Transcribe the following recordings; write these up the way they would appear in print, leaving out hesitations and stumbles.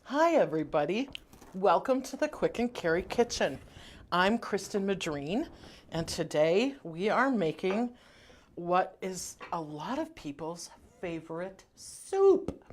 Hi everybody, welcome to the Quick and Carry Kitchen. I'm Kristen Madreen, and today we are making what is a lot of people's favorite soup.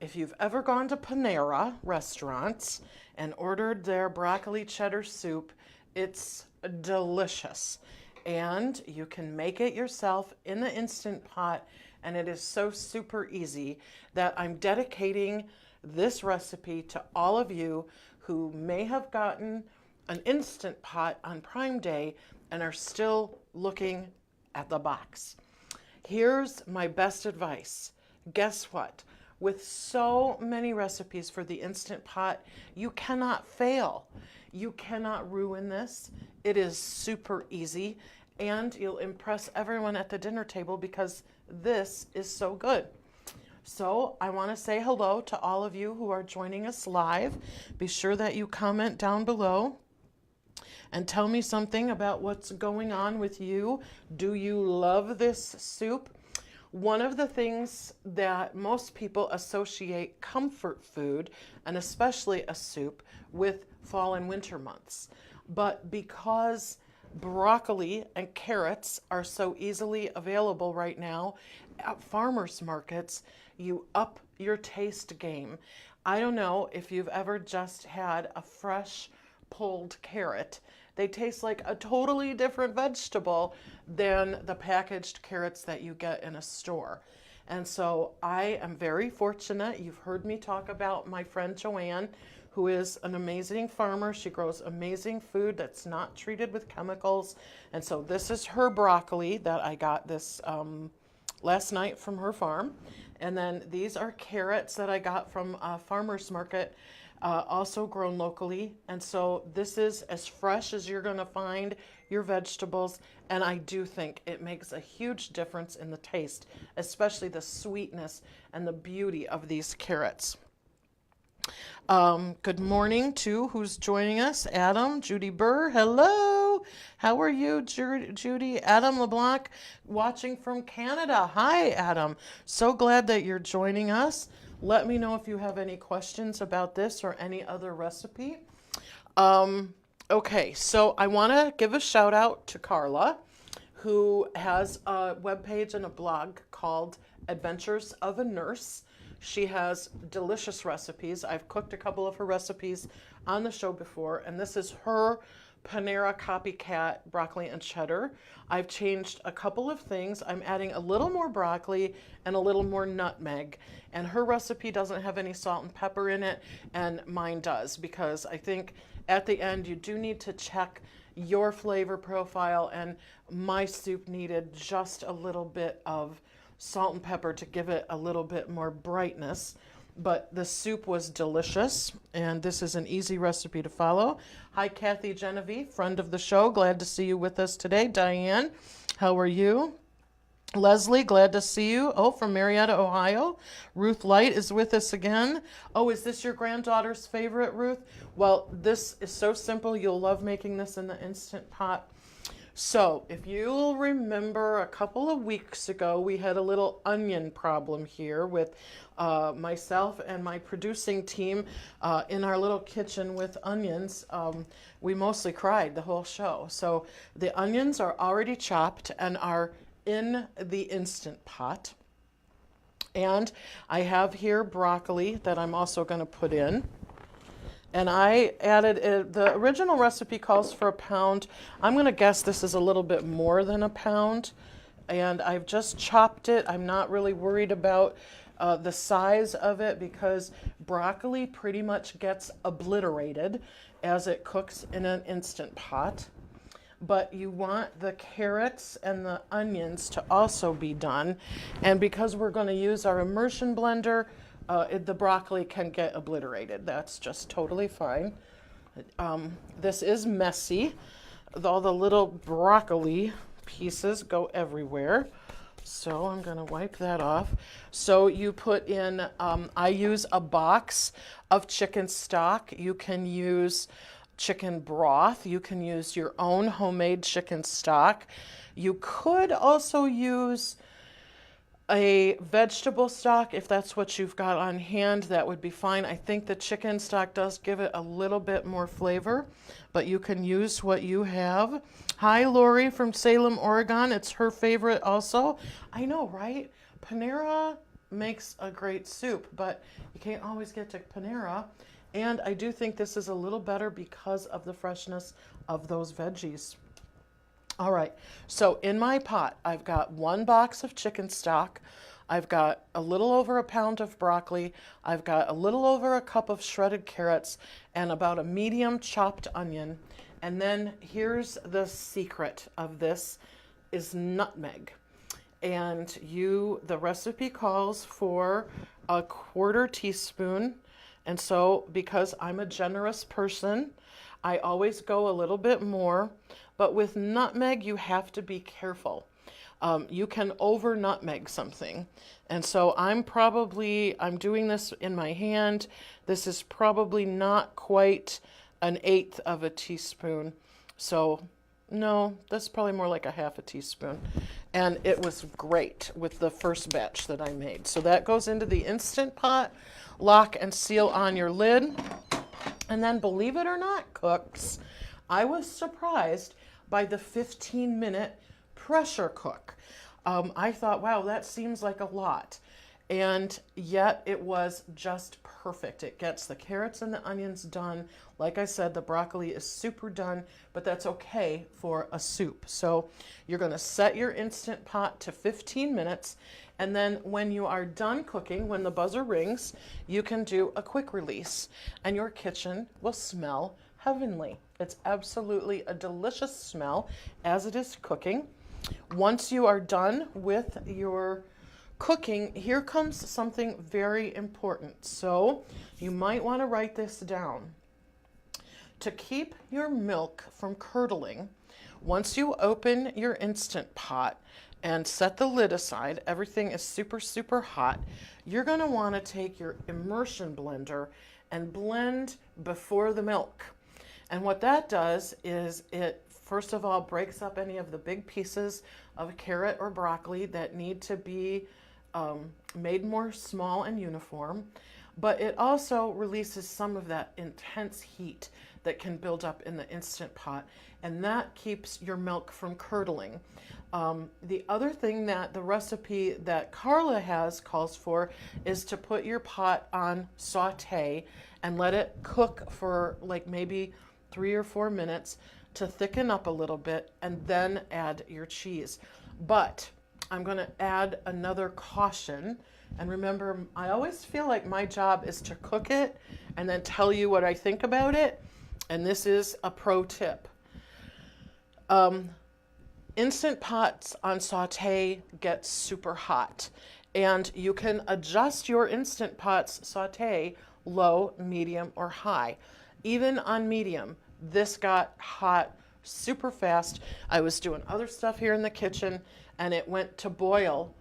If you've ever gone to Panera restaurants and ordered their broccoli cheddar soup, it's delicious. And you can make it yourself in the Instant Pot, and it is so super easy that I'm dedicating this recipe to all of you who may have gotten an Instant Pot on Prime Day and are still looking at the box. Here's my best advice. Guess what? With so many recipes for the Instant Pot, you cannot fail. You cannot ruin this. It is super easy, and you'll impress everyone at the dinner table because this is so good. So I want to say hello to all of you who are joining us live. Be sure that you comment down below and tell me something about what's going on with you. Do you love this soup? One of the things that most people associate comfort food, and especially a soup, with fall and winter months. But because broccoli and carrots are so easily available right now at farmers markets, you up your taste game. I don't know if you've ever just had a fresh pulled carrot. They taste like a totally different vegetable than the packaged carrots that you get in a store. And so I am very fortunate. You've heard me talk about my friend Joanne, who is an amazing farmer. She grows amazing food that's not treated with chemicals. And so this is her broccoli that I got this last night from her farm. And then these are carrots that I got from a farmer's market, also grown locally. And so this is as fresh as you're going to find your vegetables. And I do think it makes a huge difference in the taste, especially the sweetness and the beauty of these carrots. Good morning to who's joining us. Adam, Judy Burr, hello. How are you, Judy? Adam LeBlanc, watching from Canada. Hi, Adam. So glad that you're joining us. Let me know if you have any questions about this or any other recipe. Okay, so I want to give a shout out to Carla, who has a webpage and a blog called Adventures of a Nurse. She has delicious recipes. I've cooked a couple of her recipes on the show before, and this is her Panera Copycat broccoli and cheddar. I've changed a couple of things. I'm adding a little more broccoli and a little more nutmeg, and her recipe doesn't have any salt and pepper in it, and mine does, because I think at the end you do need to check your flavor profile, and my soup needed just a little bit of salt and pepper to give it a little bit more brightness. But the soup was delicious, and this is an easy recipe to follow. Hi, Kathy Genevieve, friend of the show. Glad to see you with us today. Diane, how are you? Leslie, glad to see you. Oh, from Marietta, Ohio. Ruth Light is with us again. Oh, is this your granddaughter's favorite, Ruth? Well, this is so simple. You'll love making this in the Instant Pot. So, if you'll remember, a couple of weeks ago, we had a little onion problem here with myself and my producing team in our little kitchen with onions. We mostly cried the whole show. So, the onions are already chopped and are in the Instant Pot. And I have here broccoli that I'm also going to put in. And I added, the original recipe calls for a pound. I'm going to guess this is a little bit more than a pound. And I've just chopped it. I'm not really worried about the size of it because broccoli pretty much gets obliterated as it cooks in an Instant Pot. But you want the carrots and the onions to also be done. And because we're going to use our immersion blender, the broccoli can get obliterated. That's just totally fine. This is messy. All the little broccoli pieces go everywhere. So I'm going to wipe that off. So you put in, I use a box of chicken stock. You can use chicken broth. You can use your own homemade chicken stock. You could also use A vegetable stock, if that's what you've got on hand, that would be fine. I think the chicken stock does give it a little bit more flavor, but you can use what you have. Hi, Lori from Salem, Oregon. It's her favorite also. I know, right? Panera makes a great soup, but you can't always get to Panera. And I do think this is a little better because of the freshness of those veggies. All right, so in my pot, I've got 1 box of chicken stock. I've got a little over a pound of broccoli. I've got a little over a cup of shredded carrots and about a medium chopped onion. And then here's the secret of this is nutmeg. And the recipe calls for a 1/4 teaspoon. And so because I'm a generous person, I always go a little bit more. But with nutmeg, you have to be careful. You can over nutmeg something. And so I'm doing this in my hand. This is probably not quite 1/8 of a teaspoon. So no, that's probably more like a 1/2 teaspoon. And it was great with the first batch that I made. So that goes into the Instant Pot. Lock and seal on your lid. And then, believe it or not, cooks, I was surprised by the 15-minute pressure cook. I thought, wow, that seems like a lot. And yet it was just perfect. It gets the carrots and the onions done. Like I said, the broccoli is super done, but that's okay for a soup. So you're going to set your Instant Pot to 15 minutes. And then when you are done cooking, when the buzzer rings, you can do a quick release and your kitchen will smell heavenly. It's absolutely a delicious smell as it is cooking. Once you are done with your cooking, here comes something very important. So you might want to write this down. To keep your milk from curdling, once you open your Instant Pot and set the lid aside, everything is super, super hot, you're going to want to take your immersion blender and blend before the milk. And what that does is it, first of all, breaks up any of the big pieces of carrot or broccoli that need to be made more small and uniform, but it also releases some of that intense heat that can build up in the Instant Pot, and that keeps your milk from curdling. The other thing that the recipe that Carla has calls for is to put your pot on saute and let it cook for like maybe 3 or 4 minutes to thicken up a little bit, and then add your cheese. But I'm going to add another caution. And remember, I always feel like my job is to cook it and then tell you what I think about it. And this is a pro tip. Instant Pots on saute get super hot. And you can adjust your Instant Pot's saute low, medium, or high. Even on medium, this got hot super fast. I was doing other stuff here in the kitchen, and it went to boil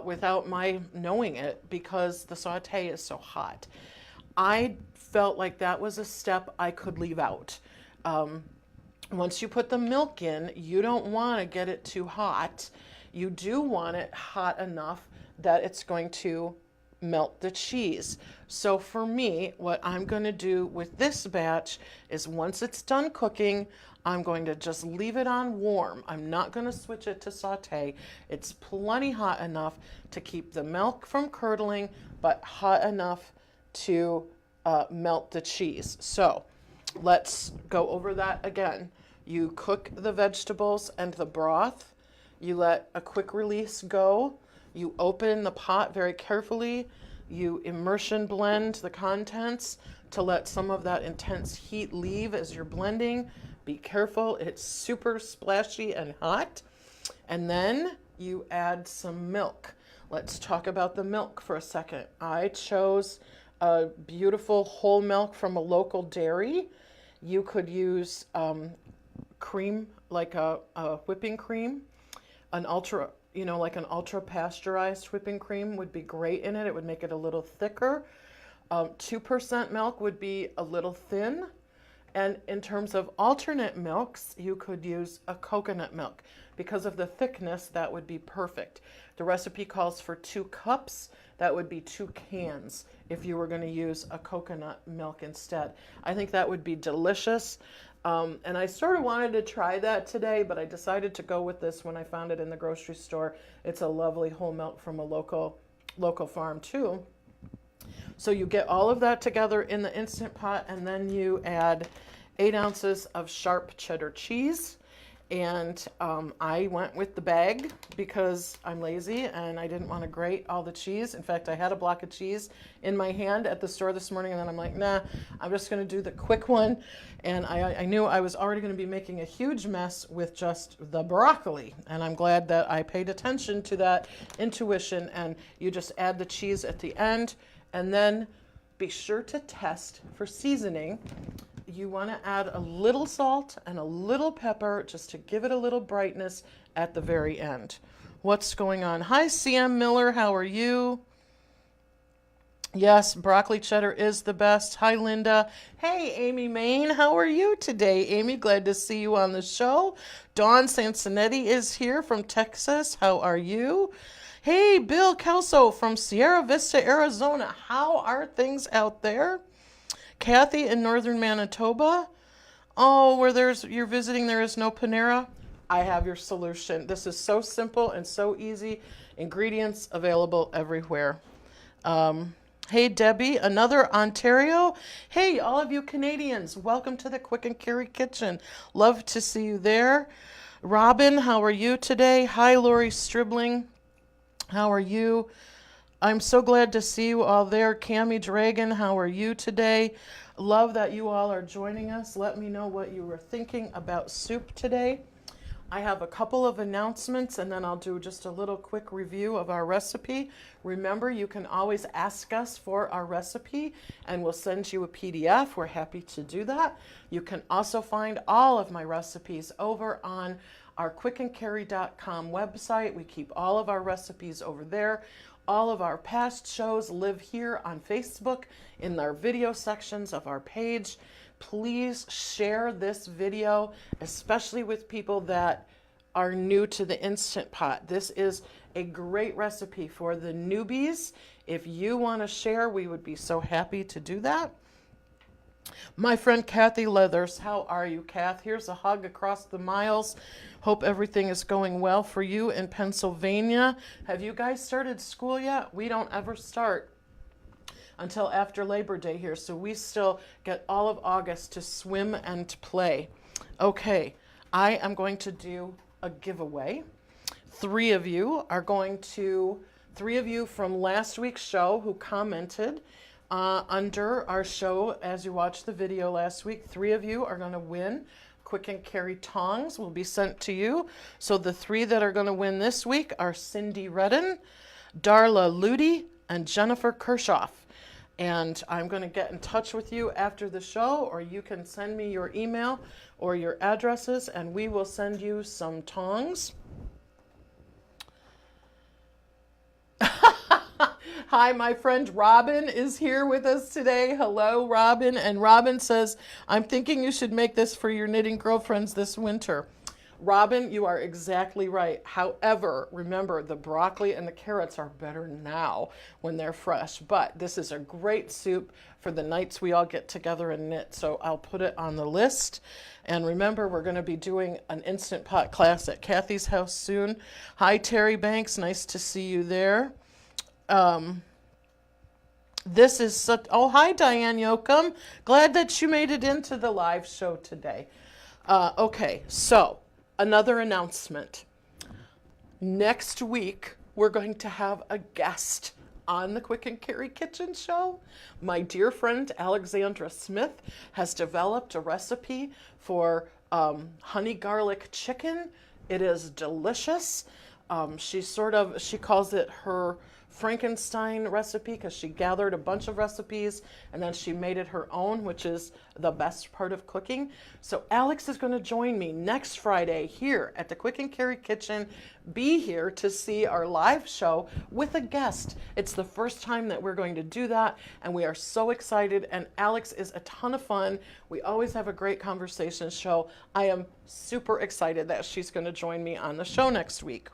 without my knowing it because the saute is so hot. I felt like that was a step I could leave out. Once you put the milk in, you don't want to get it too hot. You do want it hot enough that it's going to melt the cheese. So for me, what I'm going to do with this batch is once it's done cooking, I'm going to just leave it on warm. I'm not going to switch it to saute. It's plenty hot enough to keep the milk from curdling, but hot enough to melt the cheese. So let's go over that again. You cook the vegetables and the broth. You let a quick release go. You open the pot very carefully. You immersion blend the contents to let some of that intense heat leave as you're blending. Be careful, it's super splashy and hot. And then you add some milk. Let's talk about the milk for a second. I chose a beautiful whole milk from a local dairy. You could use cream, like a whipping cream, like an ultra pasteurized whipping cream would be great in it. It would make it a little thicker. 2% milk would be a little thin, And in terms of alternate milks, you could use a coconut milk. Because of the thickness, that would be perfect. The recipe calls for 2 cups. That would be 2 cans if you were going to use a coconut milk instead. I think that would be delicious. And I sort of wanted to try that today, but I decided to go with this when I found it in the grocery store. It's a lovely whole milk from a local farm too. So you get all of that together in the Instant Pot, and then you add 8 ounces of sharp cheddar cheese. And I went with the bag because I'm lazy and I didn't want to grate all the cheese. In fact, I had a block of cheese in my hand at the store this morning, and then I'm like, nah, I'm just going to do the quick one. And I knew I was already going to be making a huge mess with just the broccoli. And I'm glad that I paid attention to that intuition. And you just add the cheese at the end, and then be sure to test for seasoning. You want to add a little salt and a little pepper just to give it a little brightness at the very end. What's going on? Hi, CM Miller. How are you? Yes, broccoli cheddar is the best. Hi, Linda. Hey, Amy Main. How are you today? Amy, glad to see you on the show. Dawn Sansonetti is here from Texas. How are you? Hey, Bill Kelso from Sierra Vista, Arizona. How are things out there? Kathy in northern Manitoba. Oh, where you're visiting, there is no Panera. I have your solution. This is so simple and so easy. Ingredients available everywhere. Hey, Debbie, another Ontario. Hey, all of you Canadians, welcome to the Quick and Carry Kitchen. Love to see you there. Robin, how are you today? Hi, Lori Stribling. How are you? I'm so glad to see you all there. Cammie Dragon, how are you today? Love that you all are joining us. Let me know what you were thinking about soup today. I have a couple of announcements, and then I'll do just a little quick review of our recipe. Remember, you can always ask us for our recipe, and we'll send you a PDF. We're happy to do that. You can also find all of my recipes over on our quickandcarry.com website. We keep all of our recipes over there. All of our past shows live here on Facebook in our video sections of our page. Please share this video, especially with people that are new to the Instant Pot. This is a great recipe for the newbies. If you want to share, we would be so happy to do that. My friend Kathy Leathers, how are you, Kath? Here's a hug across the miles. Hope everything is going well for you in Pennsylvania. Have you guys started school yet? We don't ever start until after Labor Day here, so we still get all of August to swim and to play. Okay, I am going to do a giveaway. 3 of you from last week's show who commented under our show as you watched the video last week. 3 of you are going to win Quick and Carry tongs will be sent to you. So the 3 that are going to win this week are Cindy Redden, Darla Ludi, and Jennifer Kershoff. And I'm going to get in touch with you after the show, or you can send me your email or your addresses, and we will send you some tongs. Hi, my friend Robin is here with us today. Hello, Robin. And Robin says, I'm thinking you should make this for your knitting girlfriends this winter. Robin, you are exactly right. However, remember, the broccoli and the carrots are better now when they're fresh. But this is a great soup for the nights we all get together and knit. So I'll put it on the list. And remember, we're going to be doing an Instant Pot class at Kathy's house soon. Hi, Terry Banks. Nice to see you there. This is such, oh, hi, Diane Yoakum. Glad that you made it into the live show today. Okay, so another announcement. Next week, we're going to have a guest on the Quick and Carry Kitchen show. My dear friend Alexandra Smith has developed a recipe for honey garlic chicken. It is delicious. She calls it her Frankenstein recipe because she gathered a bunch of recipes and then she made it her own, which is the best part of cooking. So Alex is going to join me next Friday here at the Quick and Carry Kitchen. Be here to see our live show with a guest. It's the first time that we're going to do that, and we are so excited, and Alex is a ton of fun. We always have a great conversation show. I am super excited that she's going to join me on the show next week.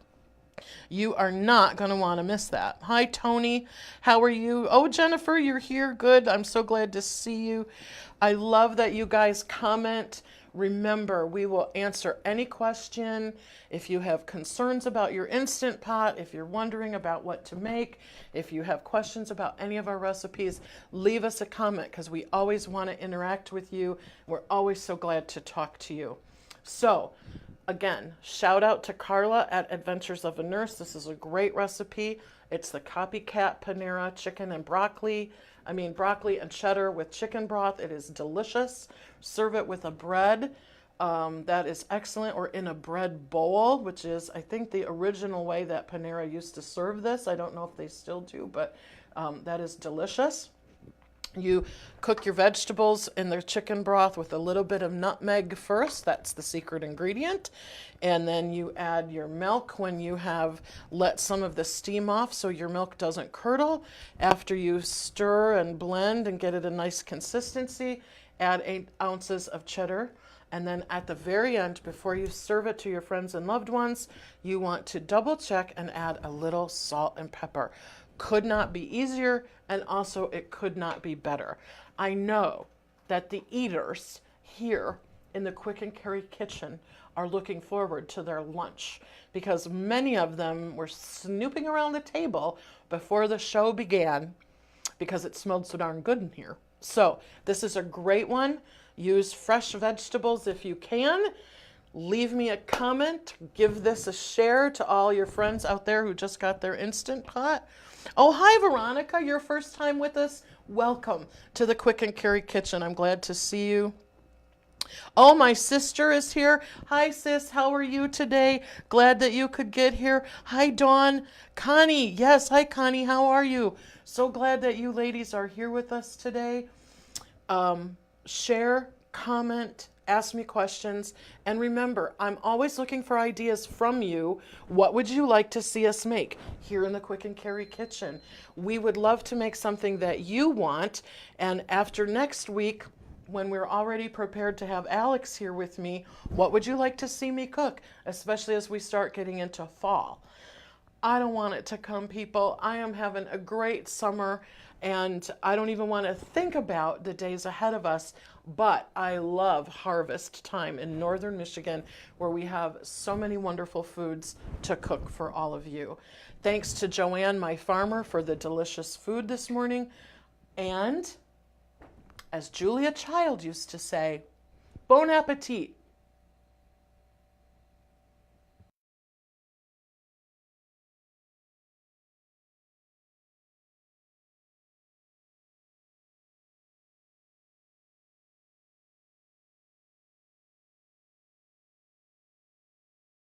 You are not going to want to miss that. Hi, Tony. How are you? Oh, Jennifer, you're here. Good. I'm so glad to see you. I love that you guys comment. Remember, we will answer any question. If you have concerns about your Instant Pot, if you're wondering about what to make, if you have questions about any of our recipes, leave us a comment because we always want to interact with you. We're always so glad to talk to you. So, again, shout out to Carla at Adventures of a Nurse. This is a great recipe. It's the Copycat Panera chicken and broccoli and cheddar with chicken broth. It is delicious. Serve it with a bread. That is excellent, or in a bread bowl, which is, I think, the original way that Panera used to serve this. I don't know if they still do, but that is delicious. You cook your vegetables in the chicken broth with a little bit of nutmeg first. That's the secret ingredient. And then you add your milk when you have let some of the steam off so your milk doesn't curdle. After you stir and blend and get it a nice consistency, add 8 ounces of cheddar. And then at the very end, before you serve it to your friends and loved ones, you want to double check and add a little salt and pepper. Could not be easier, and also it could not be better. I know that the eaters here in the Quick and Carry Kitchen are looking forward to their lunch because many of them were snooping around the table before the show began because it smelled so darn good in here. So this is a great one. Use fresh vegetables if you can. Leave me a comment. Give this a share to all your friends out there who just got their Instant Pot. Oh, hi, Veronica. Your first time with us. Welcome to the Quick and Carry Kitchen. I'm glad to see you. Oh, my sister is here. Hi, sis. How are you today? Glad that you could get here. Hi, Dawn. Connie. Yes. Hi, Connie. How are you? So glad that you ladies are here with us today. Share, comment, ask me questions, and remember, I'm always looking for ideas from you. What would you like to see us make here in the Quick and Carry Kitchen? We would love to make something that you want, and after next week, when we're already prepared to have Alex here with me, what would you like to see me cook, especially as we start getting into fall? I don't want it to come, people. I am having a great summer, and I don't even want to think about the days ahead of us, but I love harvest time in northern Michigan, where we have so many wonderful foods to cook for all of you. Thanks to Joanne, my farmer, for the delicious food this morning. And as Julia Child used to say, bon appetit.